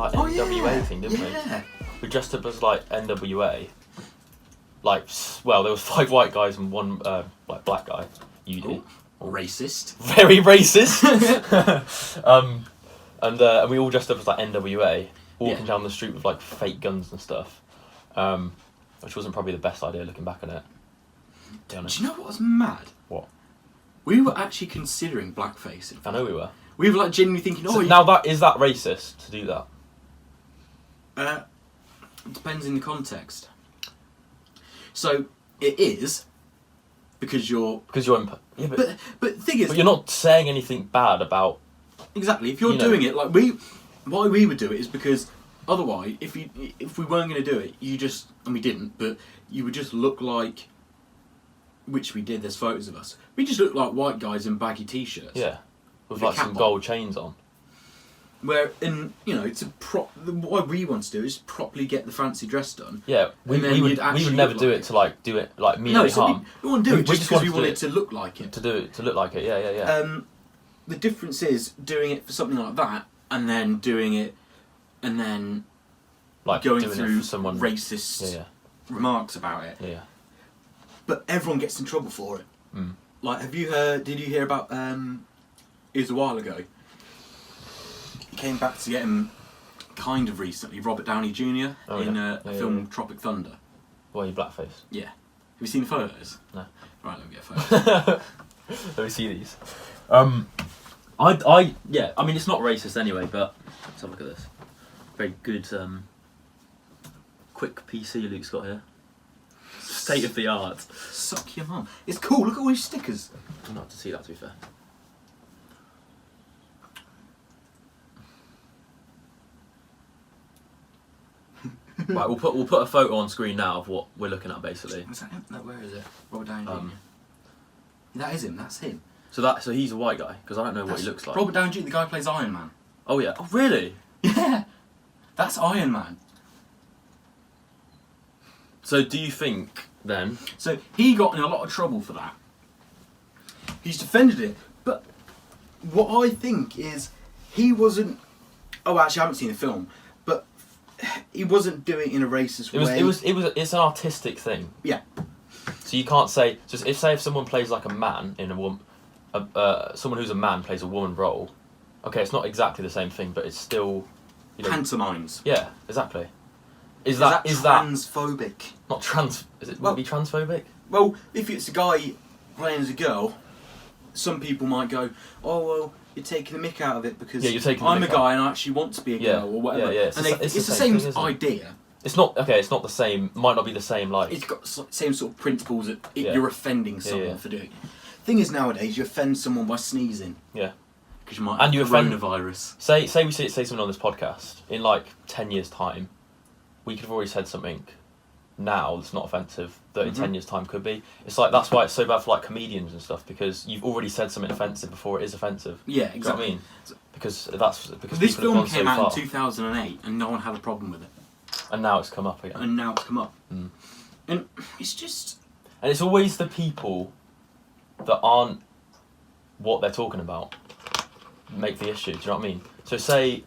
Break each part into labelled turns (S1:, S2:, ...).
S1: like
S2: Oh,
S1: NWA
S2: yeah.
S1: thing, didn't
S2: Yeah.
S1: we? We dressed up as like NWA. Like, well, there was 5 white guys and 1 like black guy. You did.
S2: Racist.
S1: Very racist. And we all dressed up as like NWA, walking down the street with like fake guns and stuff, which wasn't probably the best idea looking back on it.
S2: Do you know what was mad?
S1: What?
S2: We were actually considering blackface.
S1: I know we were.
S2: We were like genuinely thinking,
S1: So now is that racist to do that?
S2: It depends in the context. So it is because you're.
S1: Yeah,
S2: But the thing is,
S1: but you're not saying anything bad about.
S2: Exactly. If you're doing it like why we would do it is because otherwise, if we weren't going to do it, and we didn't, but you would just look like. Which we did. There's photos of us. We just look like white guys in baggy t-shirts.
S1: Yeah, with
S2: a
S1: like
S2: cap
S1: some
S2: on.
S1: gold chains on.
S2: Where what we want to do is properly get the fancy dress done.
S1: Yeah, we would never do it to do it like me and harm.
S2: We want to do it just because we want it to look like it.
S1: To look like it, yeah.
S2: The difference is doing it for something like that, and then doing it, and then
S1: like
S2: going
S1: doing
S2: through
S1: it for someone
S2: racist remarks about it.
S1: Yeah.
S2: But everyone gets in trouble for it.
S1: Mm.
S2: Like, did you hear about, it was a while ago, he came back to get him kind of recently, Robert Downey Jr. in a film Tropic Thunder.
S1: Why you blackface?
S2: Yeah. Have you seen the photos?
S1: No.
S2: Right, let me get photos.
S1: Let me see these. I mean it's not racist anyway, but let's have a look at this. Very good quick PC Luke's got here. State of the art.
S2: Suck your mum. It's cool, look at all these stickers.
S1: I'm not to see that, to be fair. Right, we'll put a photo on screen now of what we're looking at basically.
S2: Is that him? No, where is it? Robert Downey Jr. That is him, that's him.
S1: So he's a white guy, because I don't know what he looks like.
S2: Robert Downey Jr., the guy who plays Iron Man.
S1: Oh yeah. Oh really?
S2: Yeah. That's Iron Man.
S1: So do you think then?
S2: So he got in a lot of trouble for that. He's defended it, but what I think is he wasn't. Oh, actually, I haven't seen the film, but he wasn't doing it in a racist way.
S1: It's an artistic thing.
S2: Yeah.
S1: So you can't say if someone plays like a man in a woman, someone who's a man plays a woman role. Okay, it's not exactly the same thing, but it's still.
S2: Pantomimes.
S1: Yeah, exactly. Is
S2: that
S1: that
S2: transphobic?
S1: not trans? Would it be transphobic?
S2: Well, if it's a guy playing as a girl, some people might go, "Oh well, you're taking the mick out of it because I'm a guy and I actually want to be a girl or whatever."
S1: Yeah.
S2: It's the same
S1: thing,
S2: idea.
S1: It's not okay. It's not the same. Might not be the same. Like
S2: it's got the same sort of principles that you're offending someone for doing. Thing is, nowadays you offend someone by sneezing.
S1: Yeah.
S2: Because you might have coronavirus.
S1: Say we say something on this podcast in like 10 years' time, we could have already said something now that's not offensive that in 10 years' time could be. It's like that's why it's so bad for like comedians and stuff, because you've already said something offensive before it is offensive.
S2: Yeah, exactly.
S1: You know what I mean? Because
S2: this film came out in 2008 and no one had a problem with it.
S1: And now it's come up again.
S2: And it's just.
S1: And it's always the people that aren't what they're talking about make the issue. Do you know what I mean? Say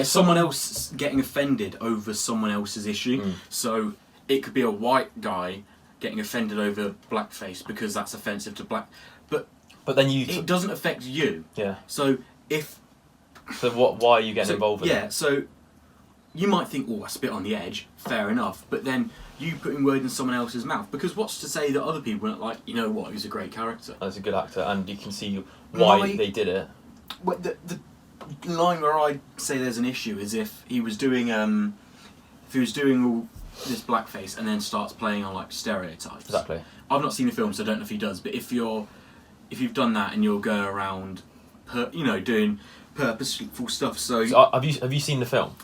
S2: someone else getting offended over someone else's issue. So it could be a white guy getting offended over blackface because that's offensive to black. But then it doesn't affect you.
S1: Yeah.
S2: So
S1: why are you getting involved with it?
S2: Yeah. So you might think, oh, that's a bit on the edge. Fair enough. But then you putting words in someone else's mouth, because what's to say that other people aren't like, you know what, he's a great character.
S1: He's a good actor, and you can see why they did it.
S2: The line where I say there's an issue is if he was doing all this blackface and then starts playing on like stereotypes.
S1: Exactly.
S2: I've not seen the film, so I don't know if he does. But if you've done that and you're going around, doing purposeful stuff. So
S1: have you seen the film?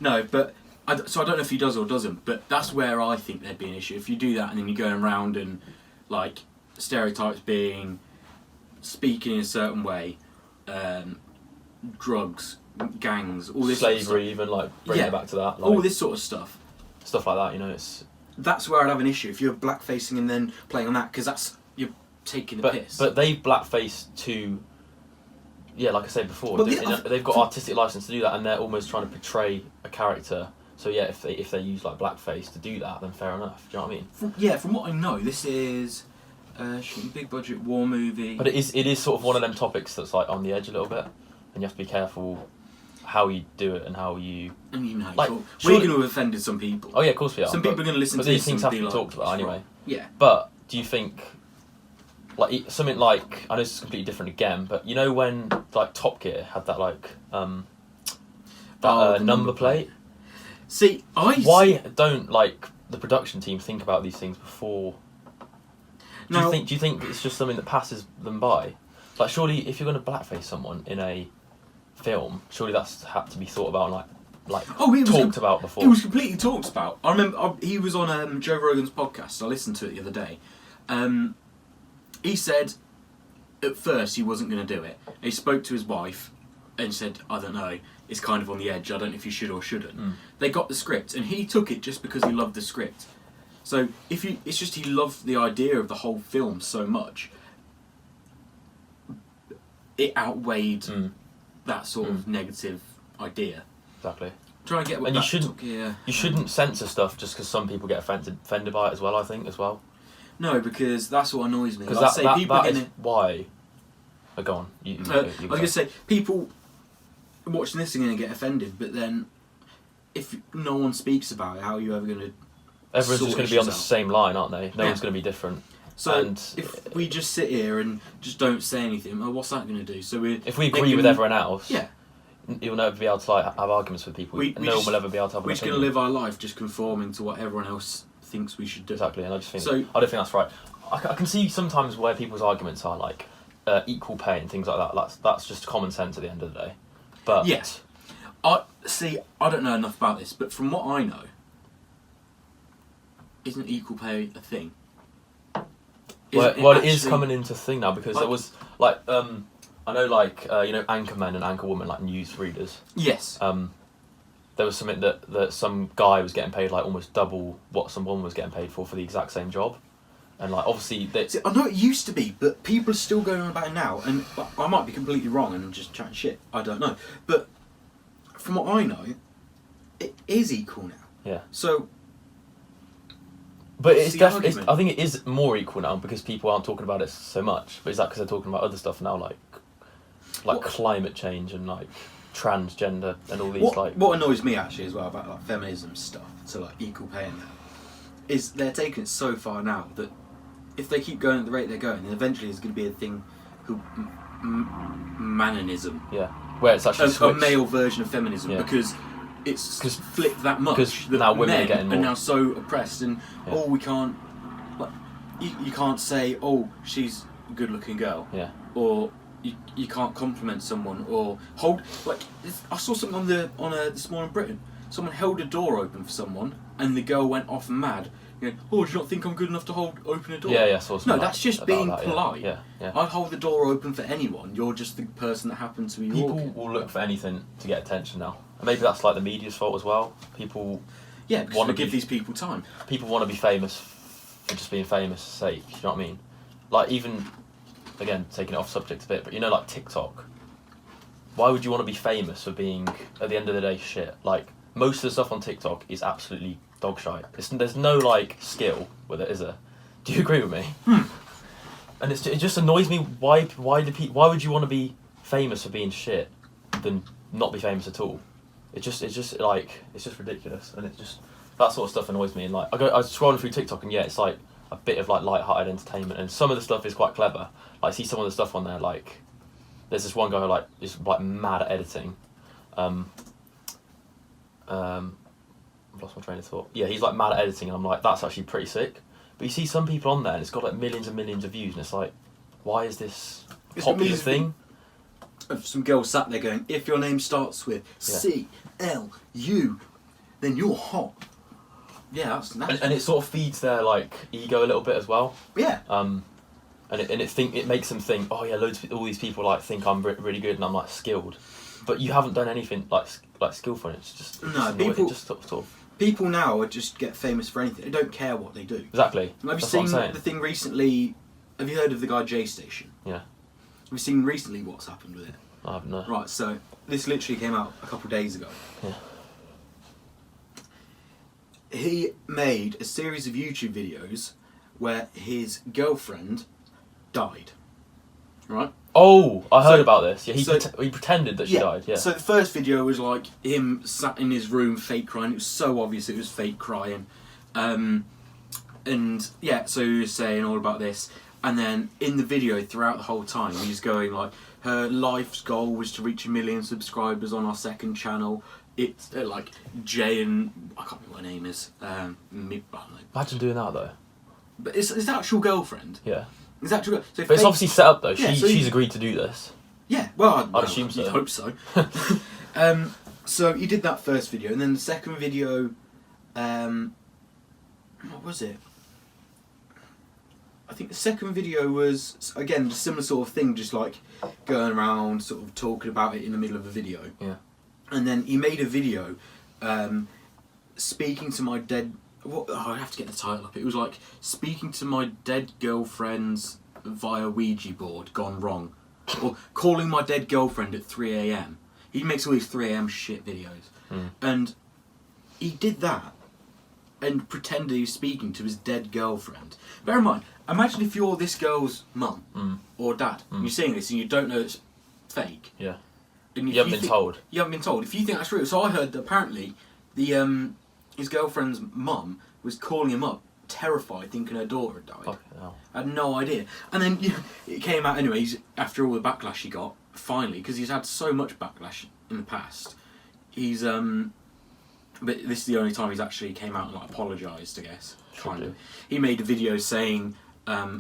S2: No. But I don't know if he does or doesn't. But that's where I think there'd be an issue if you do that and then you're going around and like stereotypes being speaking in a certain way. Drugs, gangs, all this
S1: slavery,
S2: sort of
S1: even like bringing it back to that, like,
S2: all this sort of stuff
S1: like that. It's
S2: that's where I'd have an issue if you're blackfacing and then playing on that, because you're taking the piss.
S1: But they blackface to yeah, like I said before,
S2: Well, yeah,
S1: they've got artistic license to do that, and they're almost trying to portray a character. So yeah, if they use like blackface to do that, then fair enough. Do you know what I mean?
S2: From what I know, this is big budget war movie.
S1: But it is sort of one of them topics that's like on the edge a little bit, and you have to be careful how you do it and how you.
S2: And you know,
S1: like,
S2: we're going to have offended some people.
S1: Oh yeah, of course we are.
S2: Some people are going to listen to
S1: these
S2: this
S1: things
S2: and
S1: have to
S2: be
S1: be
S2: like,
S1: talked about anyway.
S2: Yeah.
S1: But do you think, like something like, I know this is completely different again, but you know when like Top Gear had that like
S2: the
S1: number plate?
S2: See,
S1: why don't like the production team think about these things before? Do you think it's just something that passes them by? Like surely if you're going to blackface someone in a film, surely that's had to be thought about and talked about before.
S2: It was completely talked about. I remember he was on Joe Rogan's podcast. I listened to it the other day. He said at first he wasn't going to do it. He spoke to his wife and said, I don't know, it's kind of on the edge. I don't know if you should or shouldn't. They got the script and he took it just because he loved the script. So it's just he loved the idea of the whole film so much. It outweighed that sort of negative idea.
S1: Exactly.
S2: Try and get what
S1: and
S2: that
S1: you shouldn't censor stuff just because some people get offended by it as well. I think as well.
S2: No, because that's what annoys me.
S1: Because
S2: that
S1: is why. Oh, go on.
S2: I was going to say people watching this are going to get offended, but then if no one speaks about it, how are you ever going to?
S1: Everyone's just going to be on the same line, aren't they? No one's going to be different.
S2: So if we just sit here and just don't say anything, well, what's that going to do? So
S1: if we agree with everyone else,
S2: yeah,
S1: you'll never be able to like have arguments with people. No one will ever be able to have.
S2: We're just going to live our life just conforming to what everyone else thinks we should do.
S1: Exactly, and I don't think that's right. I can see sometimes where people's arguments are like equal pay and things like that. That's just common sense at the end of the day. But
S2: yes, I don't know enough about this, but from what I know, isn't equal pay a thing?
S1: It is coming into thing now because there was like I know like anchormen and anchorwomen like news readers.
S2: Yes.
S1: There was something that some guy was getting paid like almost double what some woman was getting paid for the exact same job, and like obviously
S2: I know it used to be, but people are still going on about it now, and I might be completely wrong and just chatting shit. I don't know, but from what I know, it is equal now.
S1: Yeah.
S2: So.
S1: But it's definitely. I think it is more equal now because people aren't talking about it so much. But is that because they're talking about other stuff now, like climate change and like transgender and all these
S2: What annoys me actually as well about like feminism stuff, so like equal pay and that, is they're taking it so far now that if they keep going at the rate they're going, then eventually there's going to be a thing called manism.
S1: Yeah, where it's actually
S2: a male version of feminism because. It's flipped that much that
S1: now women
S2: men
S1: are getting more.
S2: now so oppressed and we can't you can't say she's a good looking girl or you can't compliment someone or hold I saw something on this morning in Britain, someone held a door open for someone and the girl went off mad do you not think I'm good enough to open a door?
S1: Yeah, so
S2: no, that's just being polite.
S1: Yeah.
S2: I'd hold the door open for anyone. You're just the person that happens to be
S1: People
S2: walking.
S1: will look for anything to get attention now. And maybe that's like the media's fault as well. People
S2: because we give these people time.
S1: People want to be famous for just being famous sake, you know what I mean? Like even, again, taking it off subject a bit, but like TikTok. Why would you want to be famous for being, at the end of the day, shit? Like, most of the stuff on TikTok is absolutely dog shite. There's no, like, skill with it, is there? Do you agree with me? And it just annoys me, why would you want to be famous for being shit than not be famous at all? It's just ridiculous, and that sort of stuff annoys me. And like, I was scrolling through TikTok, and it's like a bit of like light-hearted entertainment, and some of the stuff is quite clever. Like, see some of the stuff on there, like, there's this one guy who like is like mad at editing. I've lost my train of thought. Yeah, he's like mad at editing, and I'm like, that's actually pretty sick. But you see some people on there, and it's got like millions and millions of views, and it's like, why is this popular thing?
S2: Some girl sat there going, if your name starts with C-L-U, then you're hot. Yeah, that's natural.
S1: And it sort of feeds their like ego a little bit as well.
S2: Yeah.
S1: And it makes them think, all these people like think I'm really good and I'm like skilled, but you haven't done anything like skillful. It's just
S2: people now are just get famous for anything. They don't care what they do.
S1: Exactly.
S2: Have you seen the thing recently? Have you heard of the guy J Station?
S1: Yeah.
S2: Have you seen recently what's happened with it?
S1: I haven't know.
S2: Right, so this literally came out a couple of days ago.
S1: Yeah.
S2: He made a series of YouTube videos where his girlfriend died. Right?
S1: Oh, I heard
S2: So-
S1: about this. Yeah, he
S2: so-
S1: he pretended that she died. Yeah.
S2: So the first video was like him sat in his room fake crying. It was so obvious it was fake crying. And yeah, so he was saying all about this. And then in the video, throughout the whole time, he's going like, her life's goal was to reach 1 million subscribers on our second channel. It's like Jay and I can't remember what her name is. I don't know.
S1: Imagine doing that though.
S2: But it's his actual girlfriend.
S1: Yeah.
S2: His actual. So
S1: But it's
S2: fake-
S1: obviously set up though.
S2: Yeah,
S1: She's agreed to do this.
S2: Yeah, well,
S1: I'd assume so.
S2: You'd hope so. So he did that first video, and then the second video, what was it? I think the second video was again a similar sort of thing, just like going around, sort of talking about it in the middle of a video.
S1: Yeah.
S2: And then he made a video, speaking to my dead. What? Oh, I have to get the title up. It was like speaking to my dead girlfriends via Ouija board gone wrong. Or calling my dead girlfriend at 3 a.m. He makes all these 3 a.m. shit videos. And he did that and pretended he was speaking to his dead girlfriend. Bear in mind, imagine if you're this girl's mum or dad, and you're seeing this and you don't know it's fake.
S1: Yeah.
S2: And
S1: You haven't been told.
S2: You haven't been told. If you think that's real. So I heard that apparently the his girlfriend's mum was calling him up, terrified, thinking her daughter had died.
S1: Fucking hell.
S2: I had no idea. And then it came out anyway, after all the backlash he got, finally, because he's had so much backlash in the past. He's, but this is the only time he's actually came out and like apologised, I guess. Kind of. He made a video saying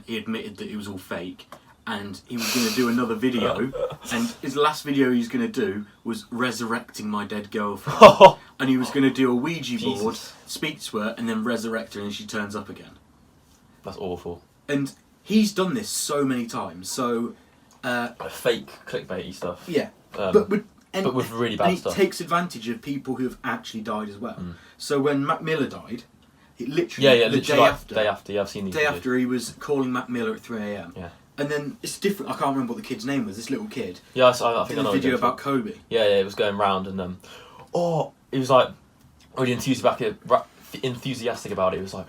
S2: he admitted that it was all fake, and he was going to do another video, and his last video he was going to do was resurrecting my dead girlfriend. And he was going to do a Ouija board,
S1: Jesus.
S2: speak to her, and then resurrect her, and she turns up again.
S1: That's awful.
S2: And he's done this so many times. So,
S1: Fake clickbaity stuff.
S2: yeah.
S1: But
S2: with
S1: really
S2: and
S1: bad
S2: he
S1: stuff.
S2: takes advantage of people who have actually died as well. So when Mac Miller died, it literally
S1: Yeah,
S2: the
S1: literally
S2: day
S1: like
S2: after,
S1: day after. Yeah, I've seen these.
S2: day
S1: videos.
S2: after he was calling Mac Miller at 3 a.m.
S1: Yeah.
S2: And then it's different. I can't remember what the kid's name was. This little kid
S1: Yeah, I think
S2: did
S1: I
S2: a
S1: know.
S2: video
S1: what you're
S2: about
S1: talking-
S2: Kobe.
S1: Yeah, it was going round and it was like really enthusiastic about it. It was like,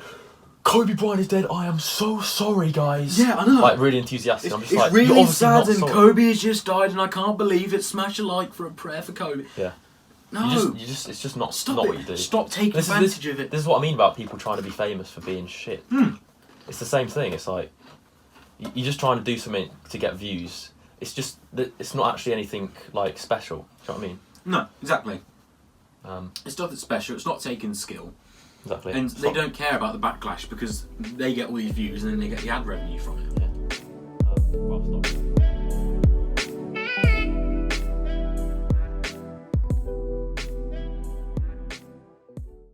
S1: Kobe Bryant is dead. I am so sorry, guys.
S2: Yeah, I know.
S1: Like really enthusiastic. I'm
S2: It's
S1: just like, you're
S2: really
S1: obviously
S2: sad,
S1: not
S2: and
S1: sorry.
S2: Kobe has just died, and I can't believe it. Smash a like for a prayer for Kobe.
S1: Yeah.
S2: No,
S1: It's just not
S2: stop
S1: not
S2: it.
S1: what you do.
S2: Stop taking
S1: This is-
S2: advantage of it.
S1: This is what I mean about people trying to be famous for being shit. It's the same thing. It's like you're just trying to do something to get views. It's just that it's not actually anything like special. Do you know what I mean?
S2: No, exactly.
S1: Um,
S2: It's nothing special. It's not taking skill.
S1: exactly.
S2: And
S1: It's
S2: they
S1: not-
S2: don't care about the backlash because they get all these views and then they get the ad revenue from it.
S1: Yeah. Well, stop.